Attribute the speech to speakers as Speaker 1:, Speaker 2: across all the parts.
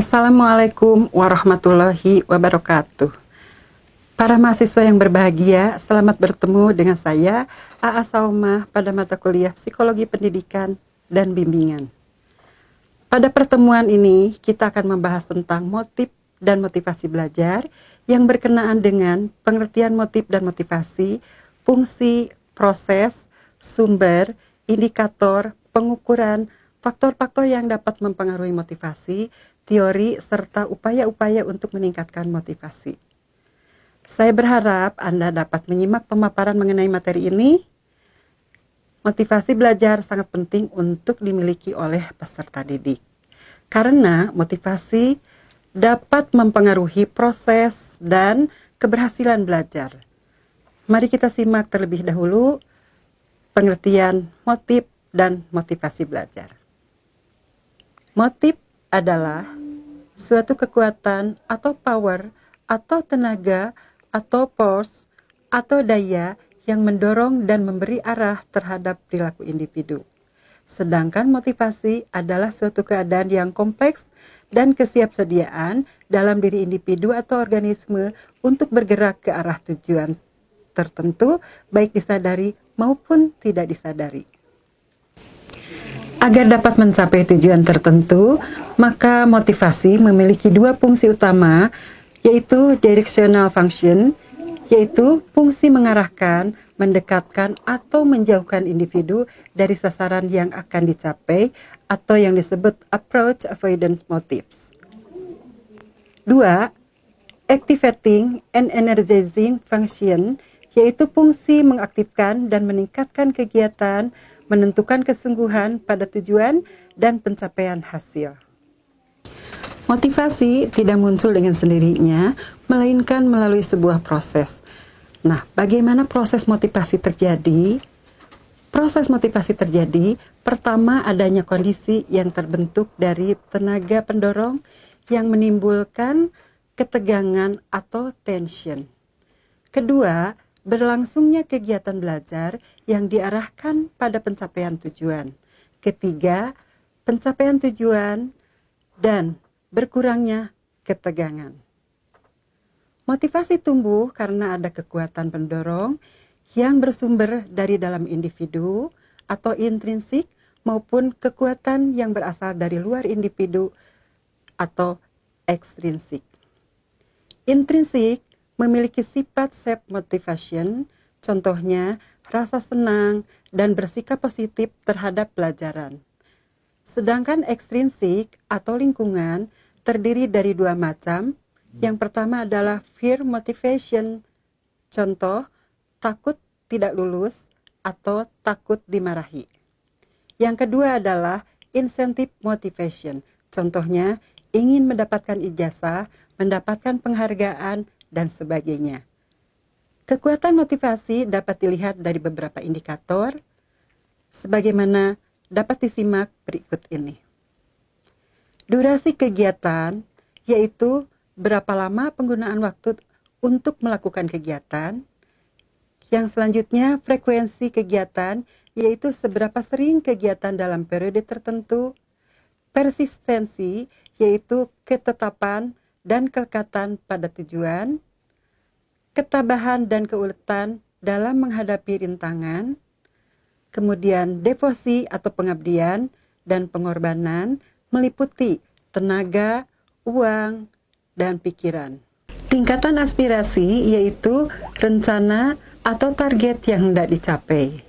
Speaker 1: Assalamualaikum warahmatullahi wabarakatuh. Para mahasiswa yang berbahagia, selamat bertemu dengan saya, A.A. Saumah, pada mata kuliah Psikologi Pendidikan dan Bimbingan. Pada pertemuan ini, kita akan membahas tentang motif dan motivasi belajar yang berkenaan dengan pengertian motif dan motivasi, fungsi, proses, sumber, indikator, pengukuran, faktor-faktor yang dapat mempengaruhi motivasi, teori, serta upaya-upaya untuk meningkatkan motivasi. Saya berharap Anda dapat menyimak pemaparan mengenai materi ini. Motivasi belajar sangat penting untuk dimiliki oleh peserta didik. Karena motivasi dapat mempengaruhi proses dan keberhasilan belajar. Mari kita simak terlebih dahulu pengertian motif dan motivasi belajar. Motif adalah suatu kekuatan atau power atau tenaga atau force atau daya yang mendorong dan memberi arah terhadap perilaku individu. Sedangkan motivasi adalah suatu keadaan yang kompleks dan kesiapsediaan dalam diri individu atau organisme untuk bergerak ke arah tujuan tertentu, baik disadari maupun tidak disadari. Agar dapat mencapai tujuan tertentu, maka motivasi memiliki dua fungsi utama, yaitu directional function, yaitu fungsi mengarahkan, mendekatkan, atau menjauhkan individu dari sasaran yang akan dicapai, atau yang disebut approach avoidance motives. Dua, activating and energizing function, yaitu fungsi mengaktifkan dan meningkatkan kegiatan, menentukan kesungguhan pada tujuan dan pencapaian hasil. Motivasi tidak muncul dengan sendirinya, melainkan melalui sebuah proses. Nah, bagaimana proses motivasi terjadi? Proses motivasi terjadi, pertama adanya kondisi yang terbentuk dari tenaga pendorong yang menimbulkan ketegangan atau tension. Kedua, berlangsungnya kegiatan belajar yang diarahkan pada pencapaian tujuan. Ketiga, pencapaian tujuan dan berkurangnya ketegangan. Motivasi tumbuh karena ada kekuatan pendorong yang bersumber dari dalam individu atau intrinsik maupun kekuatan yang berasal dari luar individu atau ekstrinsik. Intrinsik memiliki sifat self-motivation, contohnya rasa senang dan bersikap positif terhadap pelajaran. Sedangkan ekstrinsik atau lingkungan terdiri dari dua macam. Yang pertama adalah fear motivation, contoh takut tidak lulus atau takut dimarahi. Yang kedua adalah incentive motivation, contohnya ingin mendapatkan ijazah, mendapatkan penghargaan, dan sebagainya. Kekuatan motivasi dapat dilihat dari beberapa indikator, sebagaimana dapat disimak berikut ini. Durasi kegiatan, yaitu berapa lama penggunaan waktu untuk melakukan kegiatan. Yang selanjutnya, frekuensi kegiatan, yaitu seberapa sering kegiatan dalam periode tertentu. Persistensi, yaitu ketetapan dan kelekatan pada tujuan. Ketabahan dan keuletan dalam menghadapi rintangan. Kemudian devosi atau pengabdian dan pengorbanan meliputi tenaga, uang, dan pikiran. Tingkatan aspirasi yaitu rencana atau target yang hendak dicapai.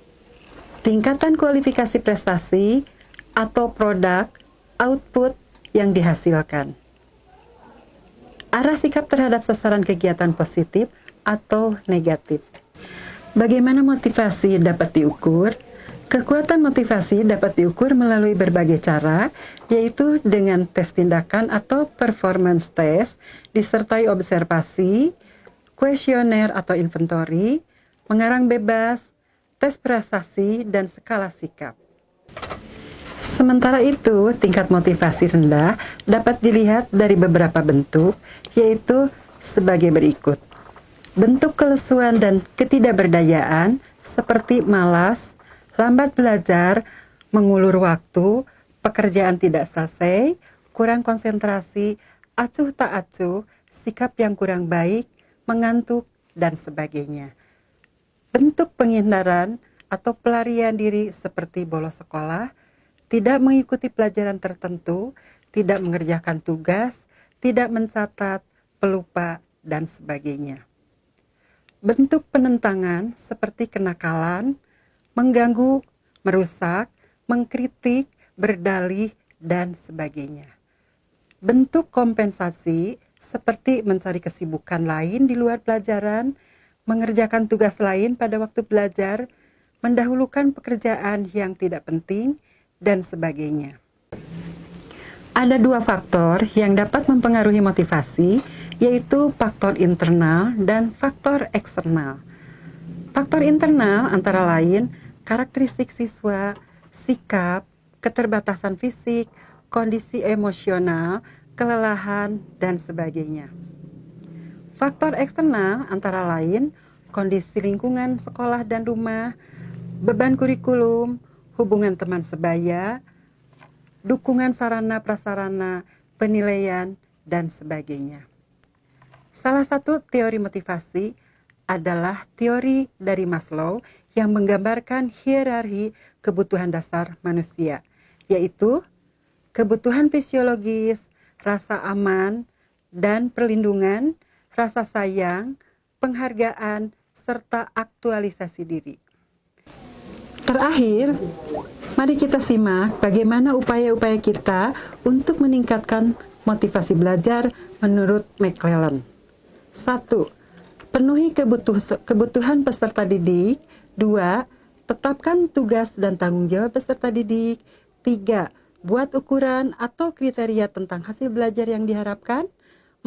Speaker 1: Tingkatan kualifikasi prestasi atau produk, output yang dihasilkan. Arah sikap terhadap sasaran kegiatan positif atau negatif. Bagaimana motivasi dapat diukur? Kekuatan motivasi dapat diukur melalui berbagai cara, yaitu dengan tes tindakan atau performance test, disertai observasi, kuesioner atau inventory, mengarang bebas, tes prestasi, dan skala sikap. Sementara itu, tingkat motivasi rendah dapat dilihat dari beberapa bentuk, yaitu sebagai berikut. Bentuk kelesuan dan ketidakberdayaan seperti malas, lambat belajar, mengulur waktu, pekerjaan tidak selesai, kurang konsentrasi, acuh tak acuh, sikap yang kurang baik, mengantuk, dan sebagainya. Bentuk penghindaran atau pelarian diri seperti bolos sekolah, tidak mengikuti pelajaran tertentu, tidak mengerjakan tugas, tidak mencatat, pelupa, dan sebagainya. Bentuk penentangan seperti kenakalan, mengganggu, merusak, mengkritik, berdalih, dan sebagainya. Bentuk kompensasi seperti mencari kesibukan lain di luar pelajaran, mengerjakan tugas lain pada waktu belajar, mendahulukan pekerjaan yang tidak penting, dan sebagainya. Ada dua faktor yang dapat mempengaruhi motivasi, yaitu faktor internal dan faktor eksternal. Faktor internal antara lain karakteristik siswa, sikap, keterbatasan fisik, kondisi emosional, kelelahan, dan sebagainya. Faktor eksternal antara lain kondisi lingkungan sekolah dan rumah, beban kurikulum, hubungan teman sebaya, dukungan sarana prasarana, penilaian, dan sebagainya. Salah satu teori motivasi adalah teori dari Maslow yang menggambarkan hierarki kebutuhan dasar manusia, yaitu kebutuhan fisiologis, rasa aman dan perlindungan, rasa sayang, penghargaan, serta aktualisasi diri. Terakhir, mari kita simak bagaimana upaya-upaya kita untuk meningkatkan motivasi belajar menurut McClellan. 1. Penuhi kebutuhan peserta didik. 2. Tetapkan tugas dan tanggung jawab peserta didik. 3. Buat ukuran atau kriteria tentang hasil belajar yang diharapkan.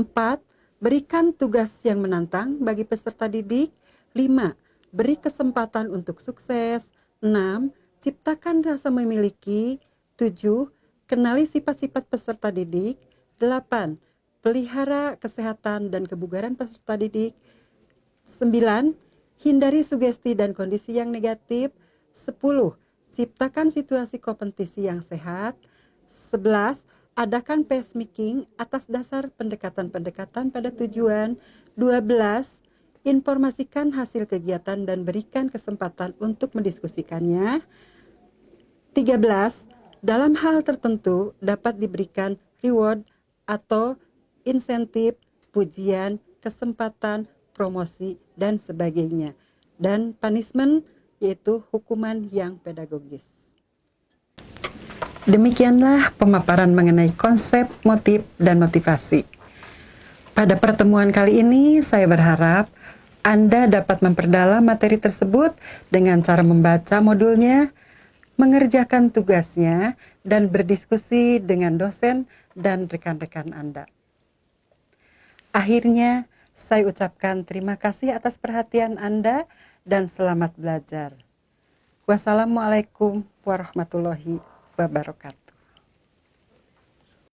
Speaker 1: 4. Berikan tugas yang menantang bagi peserta didik. 5. Beri kesempatan untuk sukses. 6. Ciptakan rasa memiliki. 7. Kenali sifat-sifat peserta didik. 8. Pelihara kesehatan dan kebugaran peserta didik. 9. Hindari sugesti dan kondisi yang negatif. 10. Ciptakan situasi kompetisi yang sehat. 11. Adakan pacemaking atas dasar pendekatan-pendekatan pada tujuan. 12. Informasikan hasil kegiatan dan berikan kesempatan untuk mendiskusikannya. 13. Dalam hal tertentu dapat diberikan reward atau insentif, pujian, kesempatan, promosi, dan sebagainya. Dan punishment yaitu hukuman yang pedagogis. Demikianlah pemaparan mengenai konsep, motif, dan motivasi. Pada pertemuan kali ini saya berharap Anda dapat memperdalam materi tersebut dengan cara membaca modulnya, mengerjakan tugasnya, dan berdiskusi dengan dosen dan rekan-rekan Anda. Akhirnya, saya ucapkan terima kasih atas perhatian Anda dan selamat belajar. Wassalamualaikum warahmatullahi wabarakatuh.